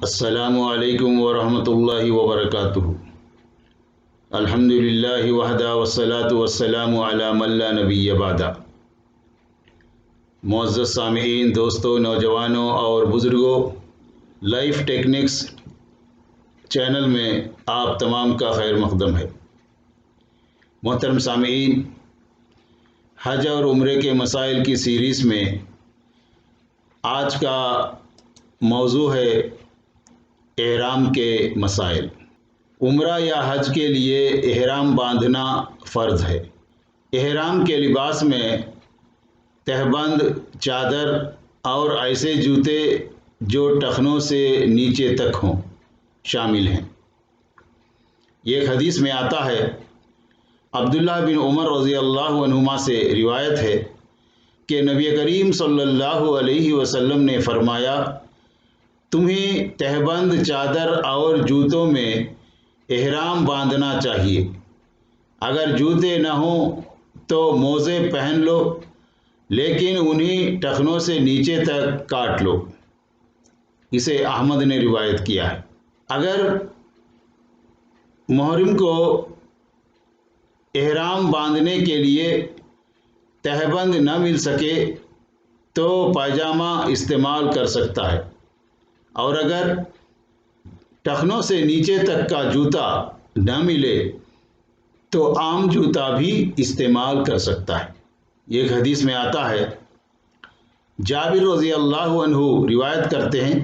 السلام علیکم ورحمۃ اللہ وبرکاتہ۔ الحمدللہ وحدہ والصلاۃ والسلام علی من لا نبی بعدہ۔ معزز سامعین، دوستوں، نوجوانوں اور بزرگوں، لائف ٹیکنکس چینل میں آپ تمام کا خیر مقدم ہے۔ محترم سامعین، حج اور عمرے کے مسائل کی سیریز میں آج کا موضوع ہے احرام کے مسائل۔ عمرہ یا حج کے لیے احرام باندھنا فرض ہے۔ احرام کے لباس میں تہبند، چادر اور ایسے جوتے جو ٹخنوں سے نیچے تک ہوں شامل ہیں۔ ایک حدیث میں آتا ہے، عبداللہ بن عمر رضی اللہ عنہما سے روایت ہے کہ نبی کریم صلی اللہ علیہ وسلم نے فرمایا، تمہیں تہبند، چادر اور جوتوں میں احرام باندھنا چاہیے۔ اگر جوتے نہ ہوں تو موزے پہن لو، لیکن انہیں ٹخنوں سے نیچے تک کاٹ لو۔ اسے احمد نے روایت کیا ہے۔ اگر محرم کو احرام باندھنے کے لیے تہبند نہ مل سکے تو پائجامہ استعمال کر سکتا ہے، اور اگر ٹخنوں سے نیچے تک کا جوتا نہ ملے تو عام جوتا بھی استعمال کر سکتا ہے۔ ایک حدیث میں آتا ہے، جابر رضی اللہ عنہ روایت کرتے ہیں،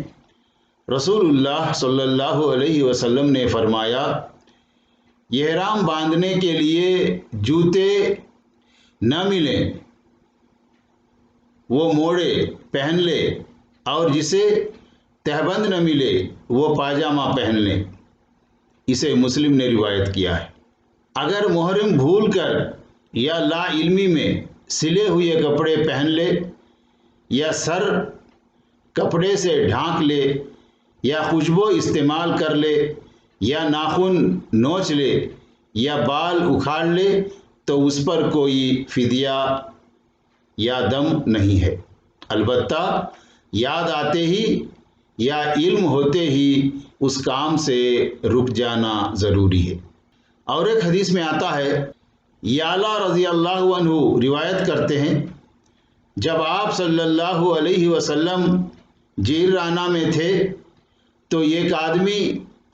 رسول اللہ صلی اللہ علیہ وسلم نے فرمایا، احرام باندھنے کے لیے جوتے نہ ملیں وہ موڑے پہن لے، اور جسے تہبند نہ ملے وہ پاجامہ پہن لیں۔ اسے مسلم نے روایت کیا ہے۔ اگر محرم بھول کر یا لا علمی میں سلے ہوئے کپڑے پہن لے، یا سر کپڑے سے ڈھانک لے، یا خوشبو استعمال کر لے، یا ناخن نوچ لے، یا بال اکھاڑ لے تو اس پر کوئی فدیہ یا دم نہیں ہے، البتہ یاد آتے ہی یا علم ہوتے ہی اس کام سے رک جانا ضروری ہے۔ اور ایک حدیث میں آتا ہے، یعلا رضی اللہ عنہ روایت کرتے ہیں، جب آپ صلی اللہ علیہ وسلم جعرانہ میں تھے تو ایک آدمی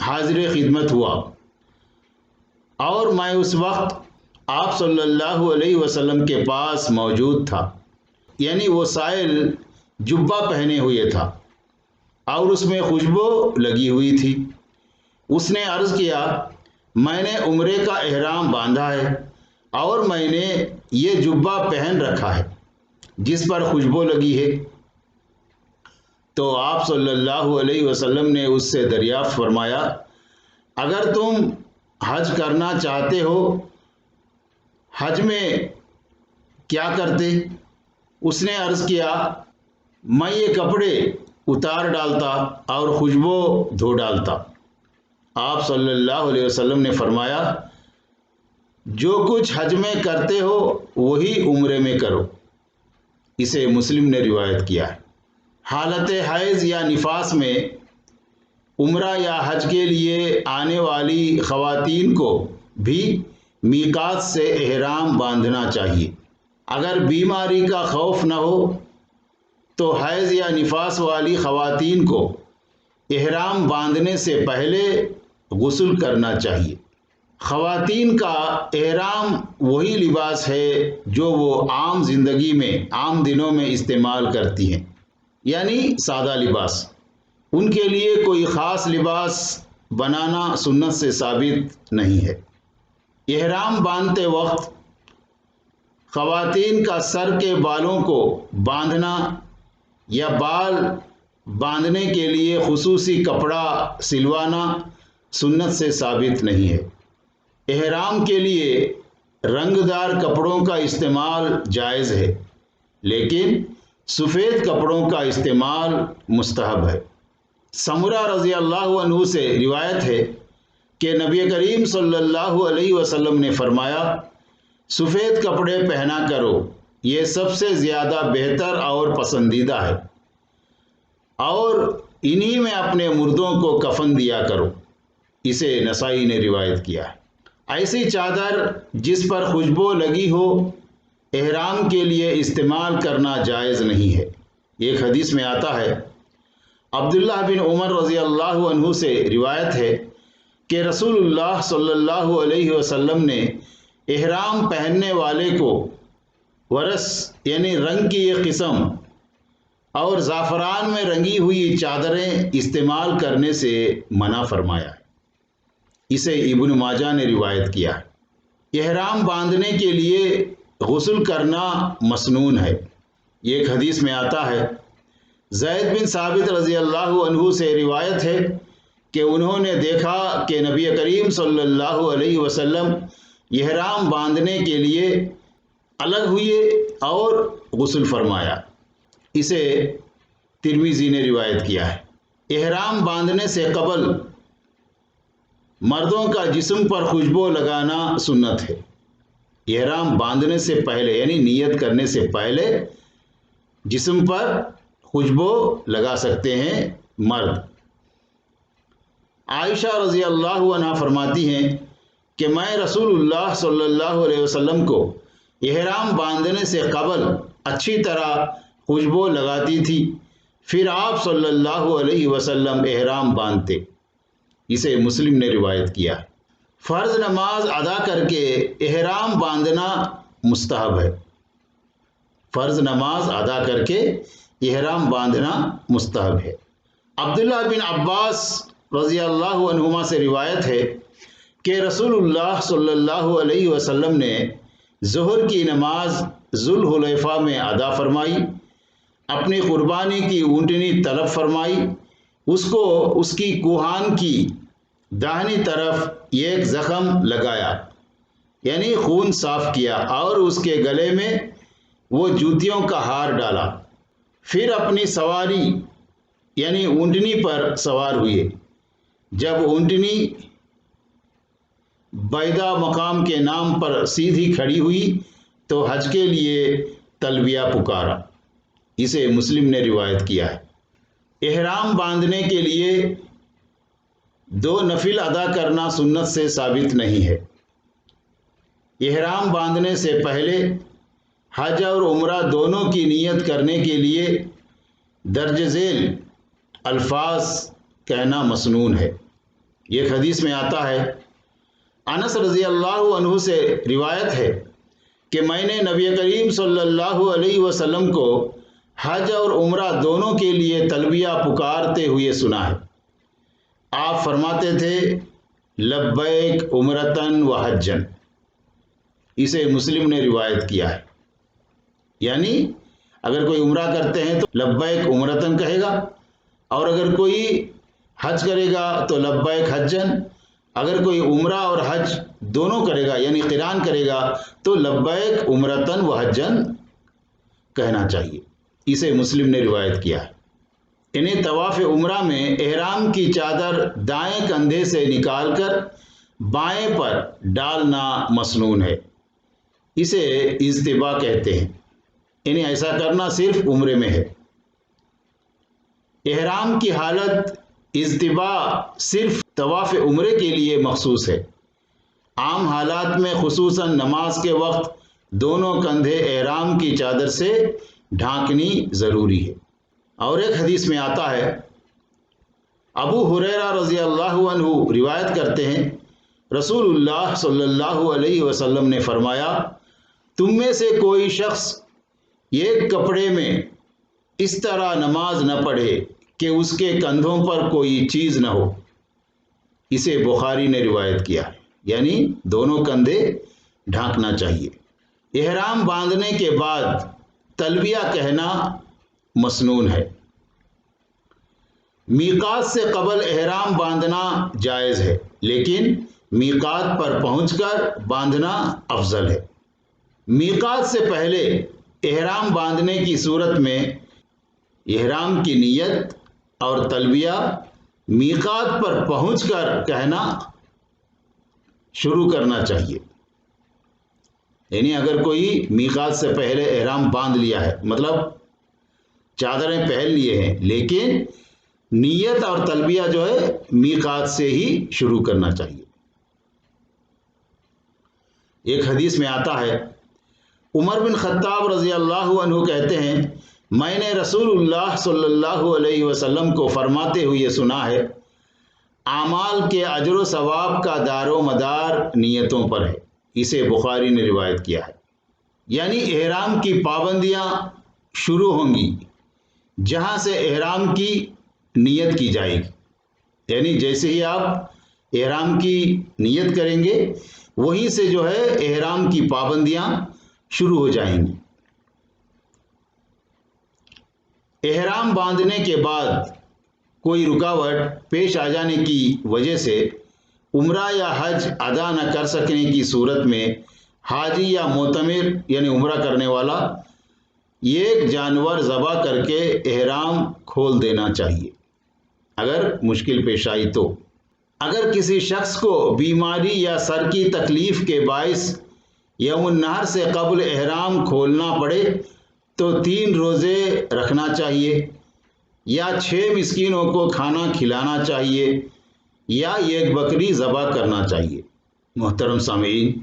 حاضر خدمت ہوا، اور میں اس وقت آپ صلی اللہ علیہ وسلم کے پاس موجود تھا، یعنی وہ سائل جبہ پہنے ہوئے تھا اور اس میں خوشبو لگی ہوئی تھی۔ اس نے عرض کیا، میں نے عمرے کا احرام باندھا ہے اور میں نے یہ جبہ پہن رکھا ہے جس پر خوشبو لگی ہے۔ تو آپ صلی اللہ علیہ وسلم نے اس سے دریافت فرمایا، اگر تم حج کرنا چاہتے ہو، حج میں کیا کرتے؟ اس نے عرض کیا، میں یہ کپڑے اتار ڈالتا اور خوشبو دھو ڈالتا۔ آپ صلی اللہ علیہ وسلم نے فرمایا، جو کچھ حج میں کرتے ہو وہی عمرے میں کرو۔ اسے مسلم نے روایت کیا ہے۔ حالت حیض یا نفاس میں عمرہ یا حج کے لیے آنے والی خواتین کو بھی میقات سے احرام باندھنا چاہیے۔ اگر بیماری کا خوف نہ ہو تو حیض یا نفاس والی خواتین کو احرام باندھنے سے پہلے غسل کرنا چاہیے۔ خواتین کا احرام وہی لباس ہے جو وہ عام زندگی میں عام دنوں میں استعمال کرتی ہیں، یعنی سادہ لباس۔ ان کے لیے کوئی خاص لباس بنانا سنت سے ثابت نہیں ہے۔ احرام باندھتے وقت خواتین کا سر کے بالوں کو باندھنا یا بال باندھنے کے لیے خصوصی کپڑا سلوانا سنت سے ثابت نہیں ہے۔ احرام کے لیے رنگ دار کپڑوں کا استعمال جائز ہے، لیکن سفید کپڑوں کا استعمال مستحب ہے۔ سمرہ رضی اللہ عنہ سے روایت ہے کہ نبی کریم صلی اللہ علیہ وسلم نے فرمایا، سفید کپڑے پہنا کرو، یہ سب سے زیادہ بہتر اور پسندیدہ ہے، اور انہی میں اپنے مردوں کو کفن دیا کرو۔ اسے نسائی نے روایت کیا ہے۔ ایسی چادر جس پر خوشبو لگی ہو احرام کے لیے استعمال کرنا جائز نہیں ہے۔ ایک حدیث میں آتا ہے، عبداللہ بن عمر رضی اللہ عنہ سے روایت ہے کہ رسول اللہ صلی اللہ علیہ وسلم نے احرام پہننے والے کو ورس یعنی رنگ کی ایک قسم اور زعفران میں رنگی ہوئی چادریں استعمال کرنے سے منع فرمایا ہے۔ اسے ابن ماجہ نے روایت کیا ہے۔ احرام باندھنے کے لیے غسل کرنا مسنون ہے۔ ایک حدیث میں آتا ہے، زید بن ثابت رضی اللہ عنہ سے روایت ہے کہ انہوں نے دیکھا کہ نبی کریم صلی اللہ علیہ وسلم احرام باندھنے کے لیے الگ ہوئے اور غسل فرمایا۔ اسے ترمذی نے روایت کیا ہے۔ احرام باندھنے سے قبل مردوں کا جسم پر خوشبو لگانا سنت ہے۔ احرام باندھنے سے پہلے یعنی نیت کرنے سے پہلے جسم پر خوشبو لگا سکتے ہیں مرد۔ عائشہ رضی اللہ عنہا فرماتی ہیں کہ میں رسول اللہ صلی اللہ علیہ وسلم کو احرام باندھنے سے قبل اچھی طرح خوشبو لگاتی تھی، پھر آپ صلی اللہ علیہ وسلم احرام باندھتے۔ اسے مسلم نے روایت کیا۔ فرض نماز ادا کر کے احرام باندھنا مستحب ہے۔ فرض نماز ادا کر کے احرام باندھنا مستحب ہے۔ عبداللہ بن عباس رضی اللہ عنہما سے روایت ہے کہ رسول اللہ صلی اللہ علیہ وسلم نے ظہر کی نماز ذوالحلیفہ میں ادا فرمائی، اپنی قربانی کی اونٹنی طلب فرمائی، اس کو اس کی کوہان کی داہنی طرف ایک زخم لگایا یعنی خون صاف کیا اور اس کے گلے میں وہ جوتیوں کا ہار ڈالا، پھر اپنی سواری یعنی اونٹنی پر سوار ہوئے۔ جب اونٹنی بیضا مقام کے نام پر سیدھی کھڑی ہوئی تو حج کے لیے تلبیہ پکارا۔ اسے مسلم نے روایت کیا ہے۔ احرام باندھنے کے لیے 2 نفل ادا کرنا سنت سے ثابت نہیں ہے۔ احرام باندھنے سے پہلے حج اور عمرہ دونوں کی نیت کرنے کے لیے درج ذیل الفاظ کہنا مسنون ہے۔ ایک حدیث میں آتا ہے، انس رضی اللہ عنہ سے روایت ہے کہ میں نے نبی کریم صلی اللہ علیہ وسلم کو حج اور عمرہ دونوں کے لیے تلبیہ پکارتے ہوئے سنا ہے۔ آپ فرماتے تھے، لبیک عمرتن و حجن۔ اسے مسلم نے روایت کیا ہے۔ یعنی اگر کوئی عمرہ کرتے ہیں تو لبیک عمرتن کہے گا، اور اگر کوئی حج کرے گا تو لبیک حجن۔ اگر کوئی عمرہ اور حج دونوں کرے گا یعنی قران کرے گا تو لبیک عمرتن و حجن کہنا چاہیے۔ اسے مسلم نے روایت کیا ہے۔ انہیں طواف عمرہ میں احرام کی چادر دائیں کندھے سے نکال کر بائیں پر ڈالنا مسنون ہے۔ اسے اجتباء کہتے ہیں۔ انہیں ایسا کرنا صرف عمرے میں ہے۔ احرام کی حالت اجتباء صرف طواف عمرے کے لیے مخصوص ہے۔ عام حالات میں خصوصاً نماز کے وقت دونوں کندھے احرام کی چادر سے ڈھانکنی ضروری ہے۔ اور ایک حدیث میں آتا ہے، ابو ہریرہ رضی اللہ عنہ روایت کرتے ہیں، رسول اللہ صلی اللہ علیہ وسلم نے فرمایا، تم میں سے کوئی شخص ایک کپڑے میں اس طرح نماز نہ پڑھے کہ اس کے کندھوں پر کوئی چیز نہ ہو۔ اسے بخاری نے روایت کیا، یعنی دونوں کندھے ڈھانکنا چاہیے۔ احرام باندھنے کے بعد تلبیہ کہنا مسنون ہے۔ میقات سے قبل احرام باندھنا جائز ہے، لیکن میقات پر پہنچ کر باندھنا افضل ہے۔ میقات سے پہلے احرام باندھنے کی صورت میں احرام کی نیت اور تلبیہ میقات پر پہنچ کر کہنا شروع کرنا چاہیے۔ یعنی اگر کوئی میقات سے پہلے احرام باندھ لیا ہے، مطلب چادریں پہن لیے ہیں، لیکن نیت اور تلبیہ جو ہے میقات سے ہی شروع کرنا چاہیے۔ ایک حدیث میں آتا ہے، عمر بن خطاب رضی اللہ عنہ کہتے ہیں، میں نے رسول اللہ صلی اللہ علیہ وسلم کو فرماتے ہوئے سنا ہے، اعمال کے اجر و ثواب کا دار و مدار نیتوں پر ہے۔ اسے بخاری نے روایت کیا ہے۔ یعنی احرام کی پابندیاں شروع ہوں گی جہاں سے احرام کی نیت کی جائے گی، یعنی جیسے ہی آپ احرام کی نیت کریں گے وہیں سے جو ہے احرام کی پابندیاں شروع ہو جائیں گی۔ احرام باندھنے کے بعد کوئی رکاوٹ پیش آ جانے کی وجہ سے عمرہ یا حج ادا نہ کر سکنے کی صورت میں حاجی یا معتمر یعنی عمرہ کرنے والا ایک جانور ذبح کر کے احرام کھول دینا چاہیے اگر مشکل پیش آئی تو۔ اگر کسی شخص کو بیماری یا سر کی تکلیف کے باعث یوم النحر سے قبل احرام کھولنا پڑے تو 3 روزے رکھنا چاہیے، یا 6 مسکینوں کو کھانا کھلانا چاہیے، یا 1 بکری ذبح کرنا چاہیے۔ محترم سامعین،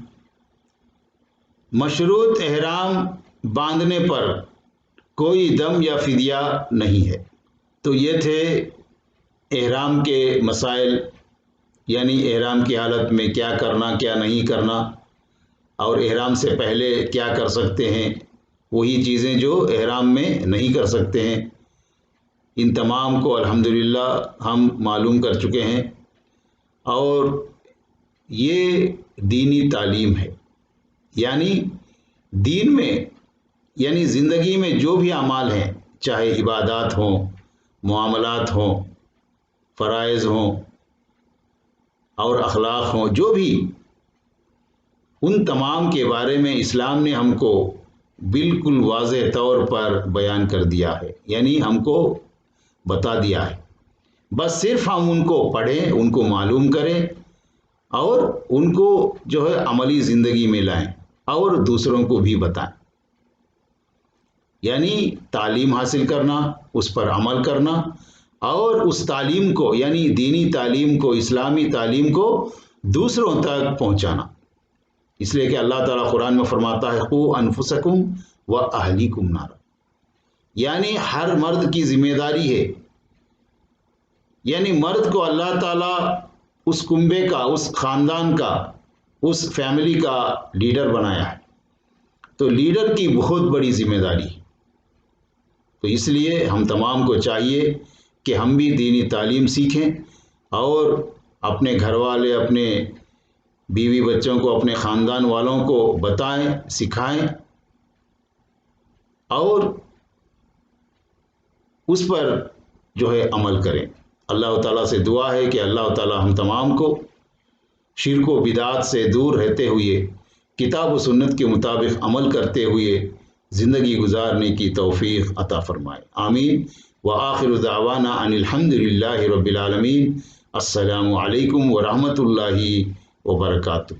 مشروط احرام باندھنے پر کوئی دم یا فدیہ نہیں ہے۔ تو یہ تھے احرام کے مسائل، یعنی احرام کی حالت میں کیا کرنا کیا نہیں کرنا، اور احرام سے پہلے کیا کر سکتے ہیں، وہی چیزیں جو احرام میں نہیں کر سکتے ہیں، ان تمام کو الحمدللہ ہم معلوم کر چکے ہیں۔ اور یہ دینی تعلیم ہے، یعنی دین میں یعنی زندگی میں جو بھی اعمال ہیں، چاہے عبادات ہوں، معاملات ہوں، فرائض ہوں اور اخلاق ہوں، جو بھی، ان تمام کے بارے میں اسلام نے ہم کو بالکل واضح طور پر بیان کر دیا ہے، یعنی ہم کو بتا دیا ہے۔ بس صرف ہم ان کو پڑھیں، ان کو معلوم کریں اور ان کو جو ہے عملی زندگی میں لائیں اور دوسروں کو بھی بتائیں۔ یعنی تعلیم حاصل کرنا، اس پر عمل کرنا اور اس تعلیم کو یعنی دینی تعلیم کو، اسلامی تعلیم کو دوسروں تک پہنچانا۔ اس لیے کہ اللہ تعالیٰ قرآن میں فرماتا ہے، قُوا أَنفُسَكُمْ وَأَهْلِيكُمْ نَارًا، یعنی ہر مرد کی ذمہ داری ہے، یعنی مرد کو اللہ تعالیٰ اس کنبے کا، اس خاندان کا، اس فیملی کا لیڈر بنایا ہے، تو لیڈر کی بہت بڑی ذمہ داری ہے۔ تو اس لیے ہم تمام کو چاہیے کہ ہم بھی دینی تعلیم سیکھیں اور اپنے گھر والے، اپنے بیوی بچوں کو، اپنے خاندان والوں کو بتائیں، سکھائیں اور اس پر جو ہے عمل کریں۔ اللہ تعالیٰ سے دعا ہے کہ اللہ تعالیٰ ہم تمام کو شرک و بدعات سے دور رہتے ہوئے کتاب و سنت کے مطابق عمل کرتے ہوئے زندگی گزارنے کی توفیق عطا فرمائے، آمین۔ وآخر دعوانا ان الحمد للہ رب العالمین۔ السلام علیکم ورحمۃ اللہ وبرکاتہ۔